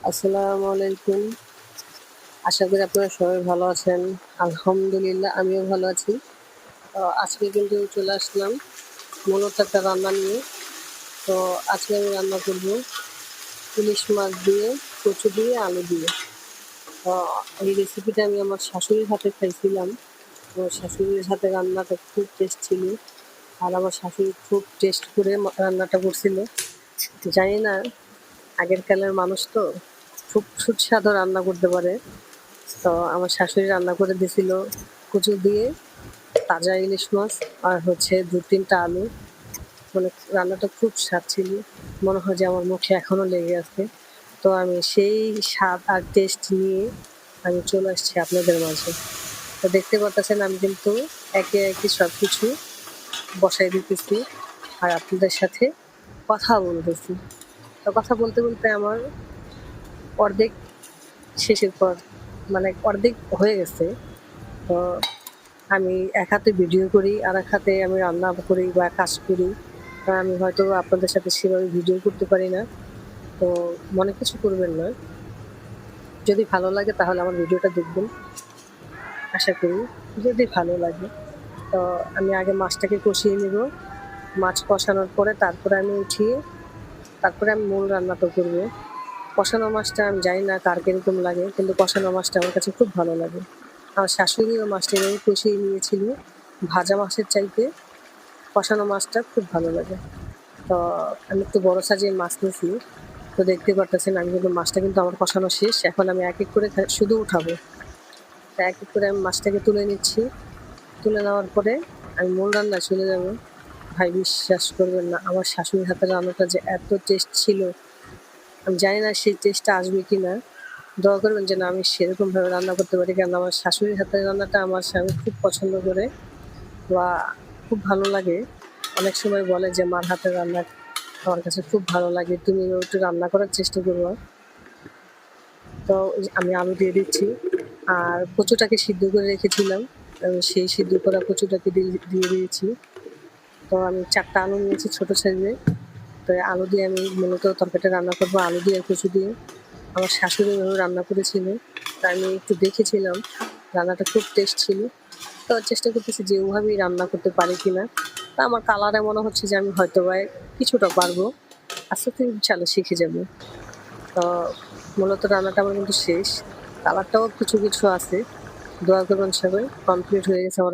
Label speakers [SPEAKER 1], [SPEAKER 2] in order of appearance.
[SPEAKER 1] আসসালামু আলাইকুম। আশা করি আপনারা সবাই ভালো আছেন। আলহামদুলিল্লাহ আমিও ভালো আছি। তো আজকে কিন্তু চলে আসলাম মূলত একটা রান্না নিয়ে। তো আজকে আমি রান্না করব ইলিশ মাছ দিয়ে, কচু দিয়ে, আলু দিয়ে। তো এই রেসিপিটা আমি আমার শাশুড়ির হাতে খাইছিলাম। আমার শাশুড়ির হাতে রান্নাটা খুব টেস্ট ছিল। আর আমার শাশুড়ি খুব টেস্ট করে রান্নাটা করছিল। জানি না আগের কালের মানুষ তো খুব সুস্বাদু রান্না করতে পারে। তো আমার শাশুড়ি রান্না করে দিছিল কচু দিয়ে, তাজা ইলিশ মাছ আর হচ্ছে ২-৩ টা আলু। মানে রান্নাটা খুব স্বাদ ছিল। মনে হয় যে আমার মুখে এখনো লেগে আছে। তো আমি সেই স্বাদ আর টেস্ট নিয়ে আমি চলে আসছি আপনাদের মাঝে। তো দেখতে পারতেছেন আমি কিন্তু একে, একে সবকিছু বসায় দিতেছি আর আপনাদের সাথে কথা বলতেছি। তো কথা বলতে, বলতে আমার অর্ধেক শেষের পর মানে অর্ধেক হয়ে গেছে। তো আমি এক হাতে ভিডিও করি, আরেক হাতে আমি রান্না করি বা কাজ করি। আমি হয়তো আপনাদের সাথে সেভাবে ভিডিও করতে পারি না। তো মনে কিছু করবেন না। যদি ভালো লাগে তাহলে আমার ভিডিওটা দেখবেন। আশা করি যদি ভালো লাগে। তো আমি আগে মাছটাকে কষিয়ে নিব। মাছ কষানোর পরে তারপরে আমি উঠিয়ে তারপরে আমি মূল রান্নাটা করব। কষানো মাছটা আমি জানি না কার কিরকম লাগে, কিন্তু কষানো মাছটা আমার কাছে খুব ভালো লাগে। আমার শাশুড়িও মাছটা এভাবে কষিয়ে নিয়েছিল। ভাজা মাছের চাইতে কষানো মাছটা খুব ভালো লাগে। তো আমি একটু বড় সাইজের মাছ নিয়েছি। তো দেখতে পারতেছেন আমি কিন্তু মাছটা কিন্তু আমার কষানো শেষ। এখন আমি এক, এক করে শুধু উঠাবো। তো এক, এক করে আমি মাছটাকে তুলে নিচ্ছি। তুলে নেওয়ার পরে আমি মূল রান্নায় চলে যাব। ভাই বিশ্বাস করবেন না, আমার শাশুড়ির হাতের রান্নাটা যে এত টেস্ট ছিল, আমি জানি না সেই টেস্টটা আসবে কিনা। দোয়া করবেন যেন আমি সেরকমভাবে রান্না করতে পারি। কারণ আমার শাশুড়ির হাতের রান্নাটা আমার স্বামী খুব পছন্দ করে বা খুব ভালো লাগে। অনেক সময় বলে যে, "মার হাতের রান্না আমার কাছে খুব ভালো লাগে। তুমিও একটু রান্না করার চেষ্টা করবা।" তো আমি আলু দিয়ে দিচ্ছি। আর কচুটাকে সিদ্ধ করে রেখেছিলাম। আমি সেই সিদ্ধ করা কচুটাকে দিয়ে দিয়েছি। তো আমি ৪ টা আলু নিয়েছি ছোট সাইজের। তো এই আলু দিয়ে আমি মূলত তরকারিটা রান্না করব আলু দিয়ে আর কচু দিয়ে। আমার শাশুড়ি এভাবে রান্না করেছিল। তা আমি একটু দেখেছিলাম। রান্নাটা খুব টেস্ট ছিল। তো চেষ্টা করতেছি যে ওভাবেই রান্না করতে পারি কিনা। তা আমার কালারে মনে হচ্ছে যে আমি হয়তোবা কিছুটা পারবো। আস্তে, আস্তে ইনশাআল্লাহ শিখে যাবো। তো মূলত রান্নাটা আমার কিন্তু শেষ। কালারটাও কিছু, কিছু আছে। দোয়া করবেন সবাই। কমপ্লিট হয়ে গেছে আমার